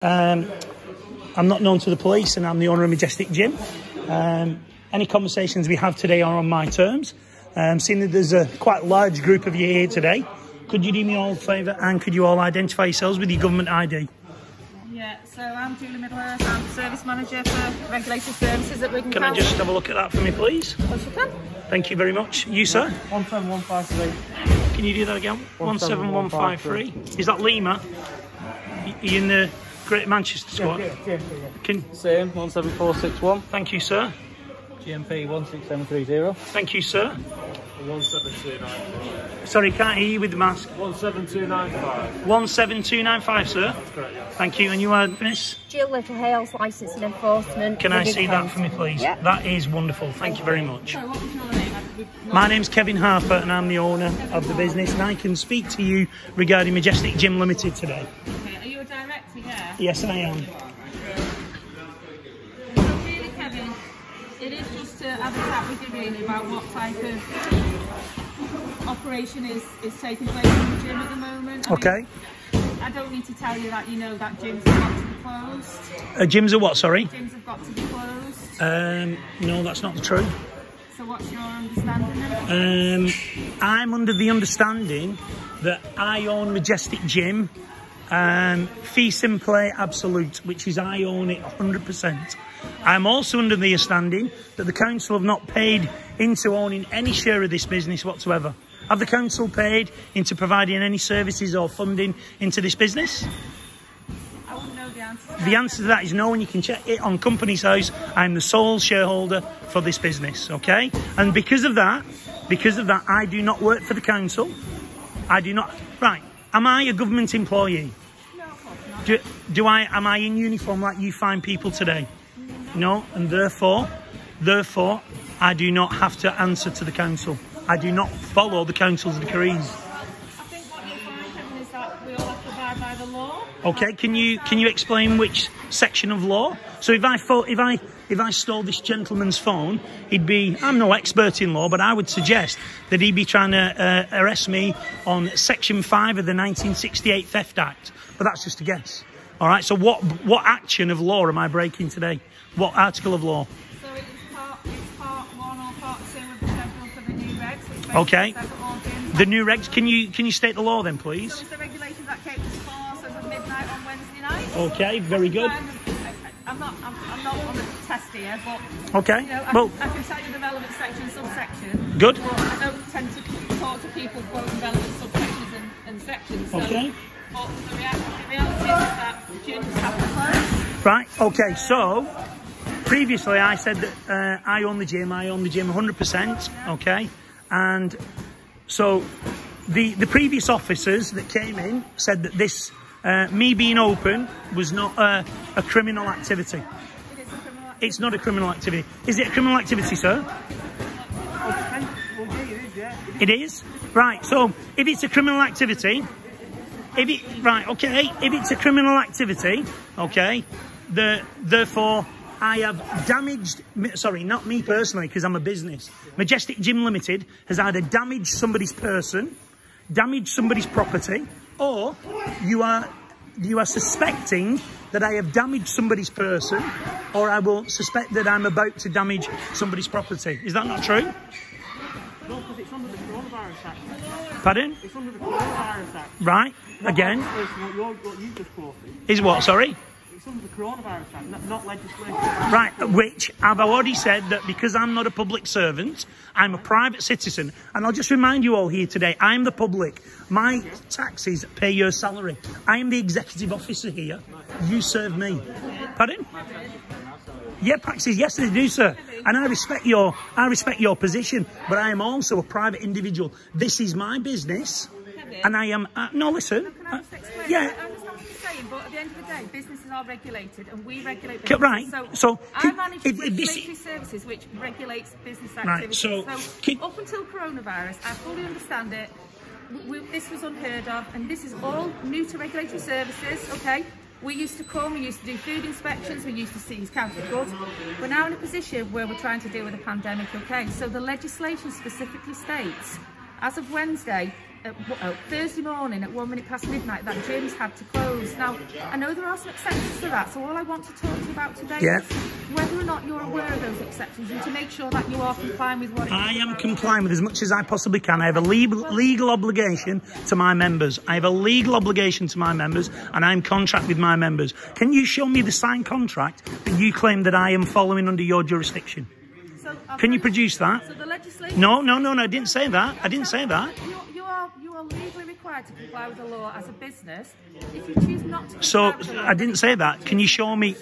I'm not known to the police and I'm the owner of Majestic Gym. Any conversations we have today are on my terms. Seeing that there's a quite large group of you here today, could you do me all a favour and could you all identify yourselves with your government ID? Yeah, so I'm Julie Middlehurst, I'm the Service Manager for Regulated Services at Wigan Can Council. I just have a look at that for me, please? Of course you can. Thank you very much. You, sir? 17153. Can you do that again? 17153. Is that Lima? Are you in the Greater Manchester squad? Yeah. Same, 17461. Thank you, sir. GMP 16730. Thank you, sir. 17295. Sorry, can't hear you with the mask. 17295. 17295, sir. That's correct, yeah. Thank you. And you are Miss? Jill Littlehales, Licence and Enforcement. Can I see that for me, please? Yeah. That is wonderful. Thank you very much. So what was your name? My name's Kevin Harper and I'm the owner of the business and I can speak to you regarding Majestic Gym Limited today. Okay, are you a director, yeah? Yes, I am. So really, Kevin, it is just to have a chat with you really about what type of operation is taking place in the gym at the moment. Okay. I don't need to tell you that you know that gyms have got to be closed. Gyms are what, sorry? Gyms have got to be closed. No, that's not the truth. So what's your understanding then? I'm under the understanding that I own Majestic Gym, fee simple absolute, which is I own it 100%. I'm also under the understanding that the council have not paid into owning any share of this business whatsoever. Have the council paid into providing any services or funding into this business? I wouldn't know the answer. The answer to that is no, and you can check it on Companies House. I'm the sole shareholder for this business, okay? And because of that, I do not work for the council. I do not. Right? Am I a government employee? No, of course not. Am I in uniform like you fine people today? No, and therefore, I do not have to answer to the council. I do not follow the council's decrees. I think what you'll find, Kevin, is that we all have to abide by the law. Okay, can you explain which section of law? So if I stole this gentleman's phone, I'm no expert in law, but I would suggest that he'd be trying to arrest me on Section 5 of the 1968 Theft Act. But that's just a guess. All right, so what action of law am I breaking today? What article of law? So it's part 1 or part 2 of the schedule for the new regs. Okay. The new regs. Can you state the law then, please? So it's the regulations that came to force as of midnight on Wednesday night. Okay, very good. I'm not on the test here, but okay. You know, I can tell you the relevant section, subsection. Good. But I don't tend to talk to people quoting relevant subsections and sections. So, okay. But the reality is that gyms have to close. Right. Okay. So previously I said that I own the gym 100%. Okay. And so the previous officers that came in said that this me being open was not a criminal activity. It is a criminal activity. It's not a criminal activity. Is it a criminal activity, sir? It is? Right, so if it's a criminal activity, if it's a criminal activity, okay, therefore I have damaged, sorry, not me personally, because I'm a business. Majestic Gym Limited has either damaged somebody's person, damaged somebody's property, or you are suspecting that I have damaged somebody's person, or I will suspect that I'm about to damage somebody's property. Is that not true? No, because it's under the Coronavirus Act. Pardon? It's under the Coronavirus Act. Right, again. What you just quoted. Is what, sorry? It's under the Coronavirus Act, not legislation. Right, which I've already said that because I'm not a public servant, I'm a private citizen. And I'll just remind you all here today, I'm the public. My taxes pay your salary. I am the executive officer here. You serve me. Pardon? Yeah, taxes, yes they do, sir. And I respect your position, but I am also a private individual. This is my business. And I am, no, listen. Can I just explain? Yeah. I understand what you're saying, but at the end of the day, businesses are regulated and we regulate businesses. Right. So I manage regulatory services which regulates business activities. Right. So up until coronavirus, I fully understand it. This was unheard of, and this is all new to regulatory services, okay? We used to come, we used to do food inspections, we used to seize counterfeit goods. We're now in a position where we're trying to deal with a pandemic, okay? So the legislation specifically states, as of Wednesday, Thursday morning at 1 minute past midnight, that gym's had to close. Now, I know there are some exceptions to that, so all I want to talk to you about today is whether or not you're aware of those exceptions and to make sure that you are complying with what it is. I am complying with as much as I possibly can. I have a legal obligation to my members. I have a legal obligation to my members, and I'm in contract with my members. Can you show me the signed contract that you claim that I am following under your jurisdiction? So, can you produce that? So the legislation... No, I didn't say that. I didn't say that. You are legally required to comply with the law as a business. If you choose not to... So I didn't say that. Can you show me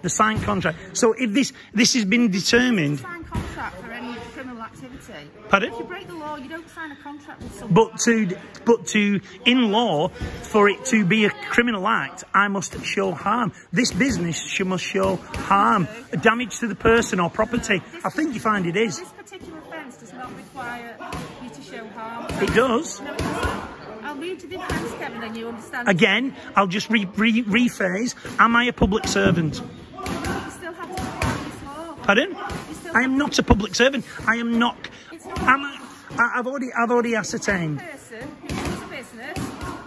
the signed contract? So if this has been determined... Sign contract for any criminal activity. Pardon? If you break the law, you don't sign a contract with someone. But to in law, for it to be a criminal act, I must show harm. This business must show harm, damage to the person or property. I think you find it is. This particular offence does not require you to show harm. It does. No, it doesn't. I'll read you the offence, Kevin, and you understand. Again, I'll just rephrase. Am I a public servant? You still have to comply with this law. Pardon? I am not a public servant. I am not. I've already ascertained. The person who runs a business,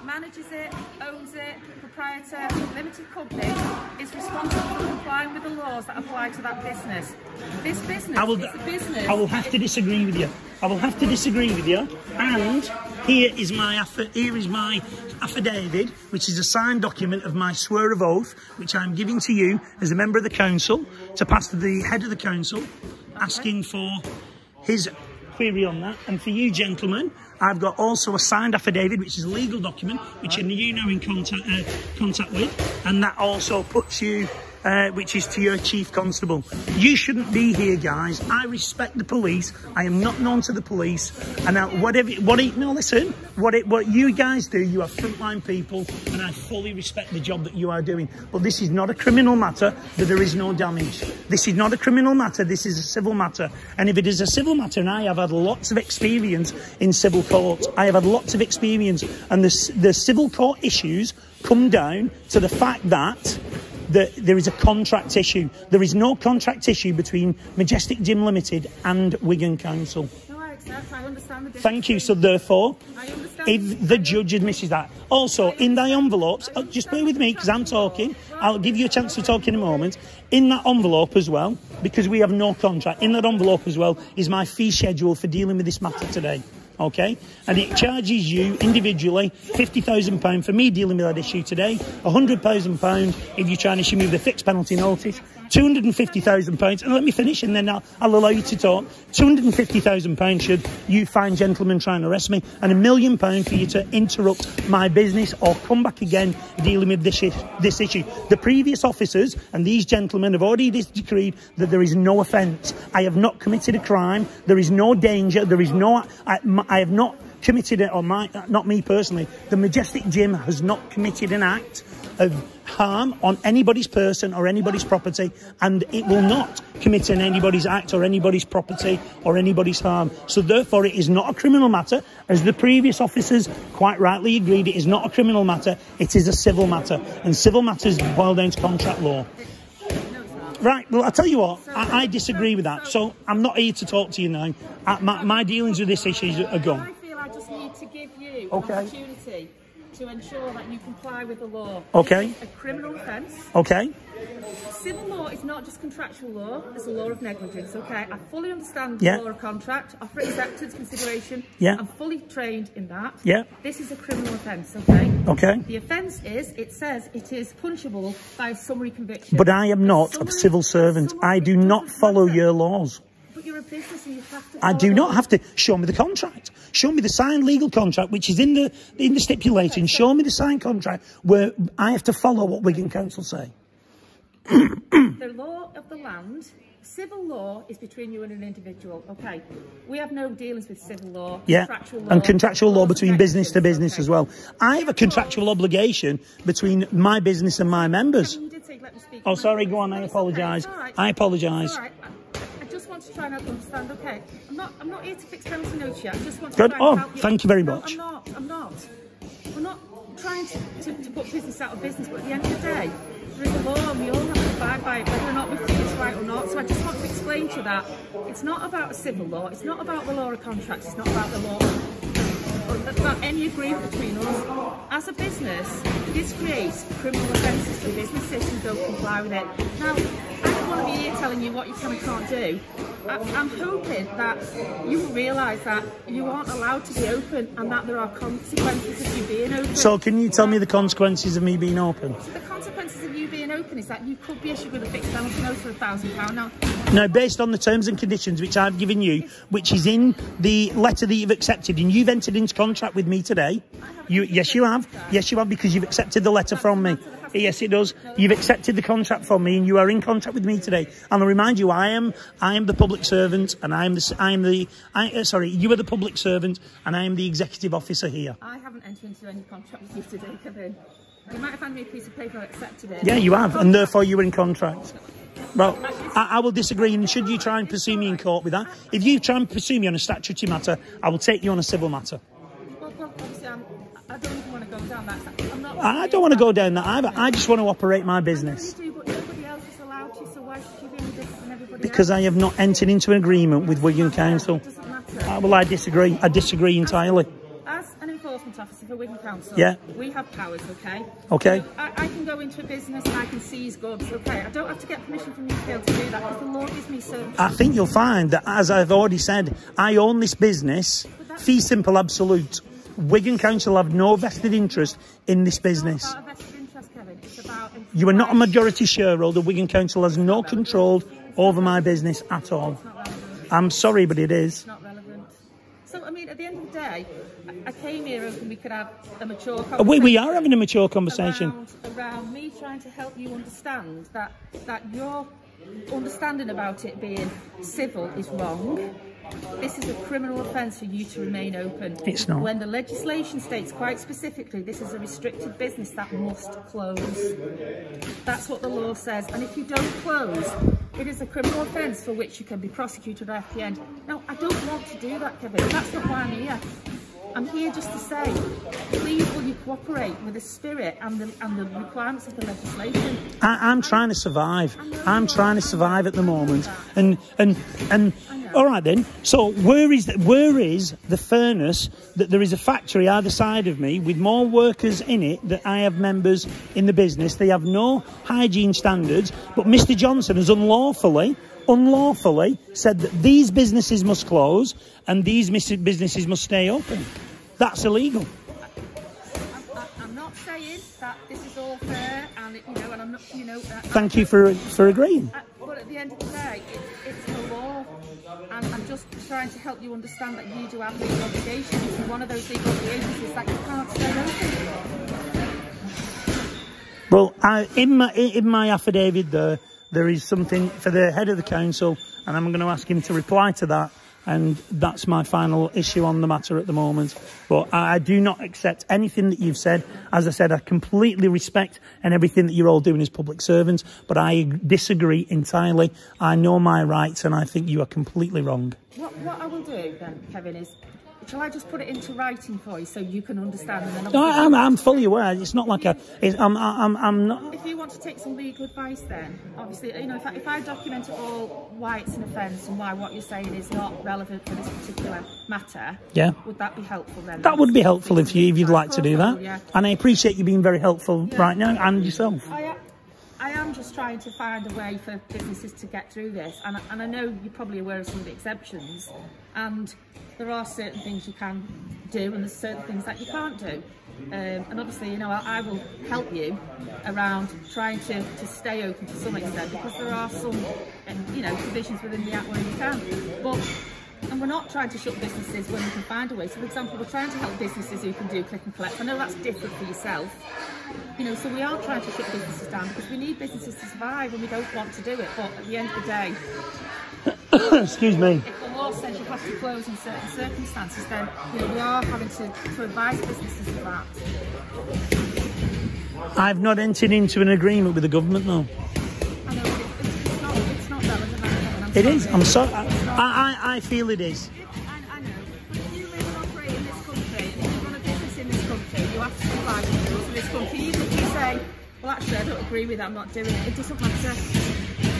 manages it, owns it, proprietor, limited company, is responsible for complying with the laws that apply to that business. This business is a business. I will have to disagree with you. I will have to disagree with you. And here is my affidavit, which is a signed document of my swear of oath, which I'm giving to you as a member of the council to pass to the head of the council, asking for his query on that. And for you gentlemen, I've got also a signed affidavit, which is a legal document, which you know in contact with, and that also puts you, which is to your chief constable. You shouldn't be here, guys. I respect the police. I am not known to the police. And now, what you guys do, you are frontline people, and I fully respect the job that you are doing. But this is not a criminal matter, that there is no damage. This is not a criminal matter, this is a civil matter. And if it is a civil matter, and I have had lots of experience in civil court, I have had lots of experience, and the civil court issues come down to the fact that there is a contract issue. There is no contract issue between Majestic Gym Limited and Wigan Council. No, I accept. I understand the difference. Thank you. So therefore, I understand. if the judge admisses that. Also, in the envelopes, just bear with me because I'm talking. I'll give you a chance to talk in a moment. In that envelope as well, because we have no contract, in that envelope as well is my fee schedule for dealing with this matter today. Okay, and it charges you individually £50,000 for me dealing with that issue today, £100,000 if you try and issue me with a fixed penalty notice, £250,000, and let me finish and then I'll allow you to talk, £250,000 should you find gentlemen trying to arrest me, and £1 million for you to interrupt my business or come back again dealing with this issue. The previous officers and these gentlemen have already decreed that there is no offence. I have not committed a crime. There is no danger. There is no... I have not committed it, or not me personally. The Majestic Gym has not committed an act of harm on anybody's person or anybody's property, and it will not commit an anybody's act or anybody's property or anybody's harm. So therefore it is not a criminal matter. As the previous officers quite rightly agreed, it is not a criminal matter, it is a civil matter, and civil matters boil down to contract law. Right, well, I'll tell you what, I disagree with that, so I'm not here to talk to you now. My dealings with this issue are gone. I feel I just need to give you an opportunity to ensure that you comply with the law. Okay. It's a criminal offence. Okay. Civil law is not just contractual law, it's a law of negligence, okay? I fully understand the law of contract, offer acceptance, consideration. Yeah. I'm fully trained in that. Yeah. This is a criminal offence, okay? Okay. The offence is, it says it is punishable by a summary conviction. But I am not a civil servant. I do not follow your laws. But you're a business and you have to I do not have to. Show me the contract. Show me the signed legal contract, which is in the stipulation. Show me the signed contract where I have to follow what Wigan Council say. The law of the land, civil law is between you and an individual, okay? We have no dealings with civil law, contractual law. And contractual law between business to business as well. I have a contractual obligation between my business and my members. You did say, let me speak. Oh, sorry, go on, I apologise. I apologise. I just want to try and understand, okay? I'm not here to fix penalty notes yet. I just want to Good. try and help you. Thank you very much. No, I'm not. We're not trying to put business out of business, but at the end of the day, there is a law and we all have to abide by it, whether or not we feel it's right or not. So I just want to explain to you that it's not about a civil law, it's not about the law of contracts, it's not about the law about any agreement between us. As a business, this creates criminal offences for businesses who don't comply with it. Now, I don't want to be here telling you what you can and can't do. I'm hoping that you will realise that you aren't allowed to be open and that there are consequences of you being open. So can you tell me the consequences of me being open? So the consequences of you being open is that you could be issued with a fixed penalty note for £1,000. Now, no, based on the terms and conditions which I've given you, which is in the letter that you've accepted, and you've entered into contract with me today. Yes, you have. Yes, you have, because you've accepted the letter from me. Yes, it does. You've accepted the contract from me, and you are in contract with me today. And I'll remind you, I am the public servant, and sorry, you are the public servant, and I am the executive officer here. I haven't entered into any contract with you today, Kevin. You might have handed me a piece of paper I accepted it. Yeah, you have, and therefore you were in contract. Well, I will disagree, and should you try and pursue me in court with that, if you try and pursue me on a statutory matter, I will take you on a civil matter. Well, obviously, I don't even want to go down that. I don't want to go down that either. I just want to operate my business. I know you do, but nobody else is allowed to, so why should you be any different than everybody Because else? I have not entered into an agreement with Wigan Council. It doesn't matter. Well, I disagree. I disagree entirely. As an enforcement officer for Wigan Council, Yeah. we have powers, okay? Okay. So I can go into a business and I can seize goods, okay? I don't have to get permission from you to be able to do that because the law gives me certain... I think you'll find that, as I've already said, I own this business, fee simple absolute. Wigan Council have no vested interest in this business. It's not about a vested interest, Kevin. It's about... You are not a majority shareholder. Wigan Council has no control over my business at all. It's not relevant. I'm sorry, but it is. It's not relevant. So, I mean, at the end of the day, I came here hoping we could have a mature conversation. We are having a mature conversation. Around me trying to help you understand that your understanding about it being civil is wrong. This is a criminal offence for you to remain open. It's not. When the legislation states quite specifically this is a restricted business that must close. That's what the law says. And if you don't close, it is a criminal offence for which you can be prosecuted at the end. Now, I don't want to do that, Kevin. That's not why I'm here. I'm here just to say, please will you cooperate with the spirit and the requirements of the legislation. I'm trying to survive. I'm trying to survive at the moment. And all right then. So where is the fairness that there is a factory either side of me with more workers in it, that I have members in the business. They have no hygiene standards, but Mr. Johnson has unlawfully said that these businesses must close and these businesses must stay open. That's illegal. I'm not saying that this is all fair, and and I'm not, Thank you for agreeing. But at the end of the day, it's the law, and I'm just trying to help you understand that you do have legal obligations, and one of those legal obligations is that you can't stay open. Well, in my affidavit there is something for the head of the council, and I'm going to ask him to reply to that. And that's my final issue on the matter at the moment. But I do not accept anything that you've said. As I said, I completely respect and everything that you're all doing as public servants, but I disagree entirely. I know my rights, and I think you are completely wrong. What I will do then, Kevin, is shall I just put it into writing for you so you can understand? And then No, I'm fully aware. It's not like I'm not. If you want to take some legal advice, then obviously, if I document it all, why it's an offence and why what you're saying is not relevant for this particular matter, Yeah. would that be helpful then? That would be helpful if you'd like to do that. Yeah. And I appreciate you being very helpful right now, and yourself. I am just trying to find a way for businesses to get through this, and I know you're probably aware of some of the exemptions, and there are certain things you can do and there's certain things that you can't do. And obviously, I will help you around trying to stay open to some extent, because there are some, provisions within the Act where you can. And we're not trying to shut businesses when we can find a way. So, for example, we're trying to help businesses who can do click and collect. I know that's different for yourself. So we are trying to shut businesses down because we need businesses to survive and we don't want to do it. But at the end of the day, Excuse me. if the law says you have to close in certain circumstances, then we are having to advise businesses of that. I've not entered into an agreement with the government, though. I know it's not relevant. It is. I'm sorry. I feel it is. I know. But if you live and operate in this country, and if you run a business in this country, you have to comply with the rules of this country. Even if you say, well, actually, I don't agree with that, I'm not doing it. It doesn't matter.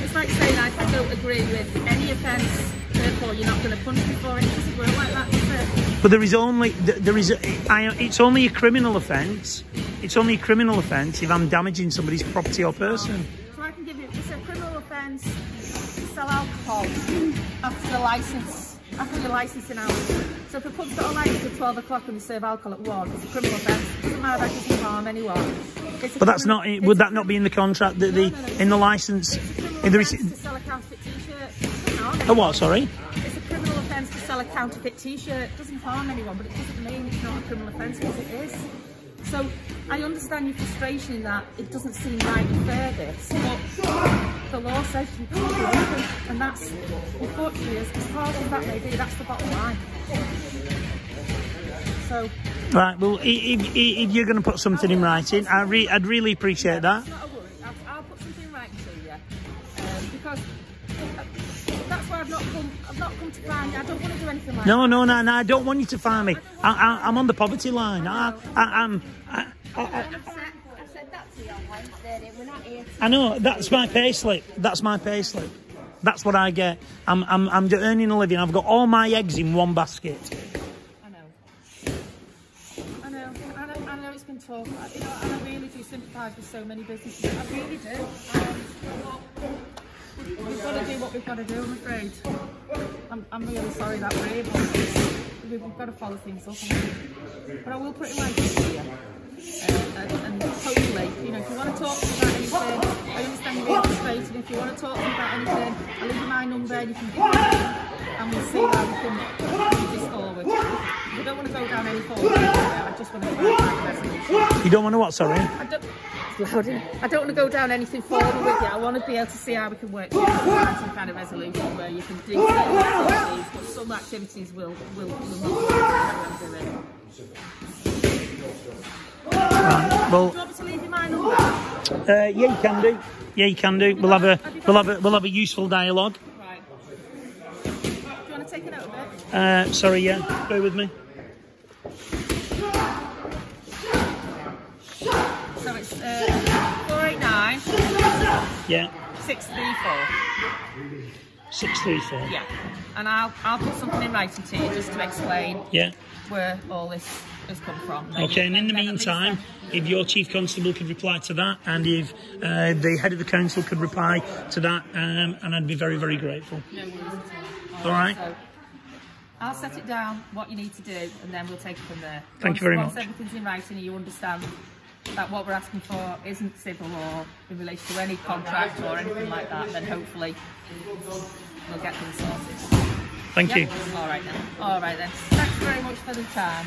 As that's like saying I don't agree with any offence, therefore you're not going to punish me for it. It doesn't work like that, does it? But it's only a criminal offence. It's only a criminal offence if I'm damaging somebody's property or person. So I can give you, it's a criminal offence to sell alcohol after the licence, after your licensing hours. So if a pub's got a licence at 12 o'clock and they serve alcohol at 1, it's a criminal offence. It doesn't matter, that doesn't harm anyone. But that's not, would that not be in the contract, that in the licence? In the to sell a counterfeit t-shirt. Oh, what, sorry? It's a criminal offence to sell a counterfeit t-shirt. It doesn't harm anyone, but it doesn't mean it's not a criminal offence, because it is. So I understand your frustration in that it doesn't seem right and fair, this, but the law says you can't do anything, and that's, unfortunately, as hard as that may be, that's the bottom line. So. Right, well, if you're going to put something in writing, I'd really appreciate that. It's not a worry. I'll put something in writing to you, because that's why I've not come to find you. I don't want to do anything like that. No, I don't want you to find me. I'm on the poverty line. I said that to you on Wednesday. We're not here to... I know, that's my payslip. That's my payslip. That's what I get. I'm earning a living. I've got all my eggs in one basket. I know it's been tough, and I really do sympathise with so many businesses. I really do. We've got to do what we've got to do, I'm afraid. I'm really sorry that we're able to. We've got to follow things up. But I will put it right to you. And hopefully, if you want to talk to me about anything, I understand you're being frustrated. If you want to talk to me about anything, I'll leave you my number and you can give me, and we'll see how we can move this forward. I don't want to go down any forward. I just want to try and find a resolution. You don't want to what, sorry? I don't want to go down anything forward with you. I want to be able to see how we can work together and find some kind of resolution where you can do certain activities, but some activities will not be able to do it. Right, well, Do you want me to leave you my number? yeah, you can do. Yeah, you can do. We'll have a useful dialogue. Right. Do you want to take a note of it? Sorry, yeah. Bear with me. So it's 489. Yeah. 634. 634. Yeah. And I'll put something in writing to you just to explain where all this has come from. Okay, and in the meantime, if your chief constable could reply to that, and if the head of the council could reply to that, and I'd be very, very grateful. No worries at all. All right. So I'll set it down, what you need to do, and then we'll take it from there. Thank you very much. Once everything's in writing and you understand that what we're asking for isn't civil law in relation to any contract or anything like that, then hopefully we'll get things sorted. Thank you. All right then. All right then. Thanks very much for the time.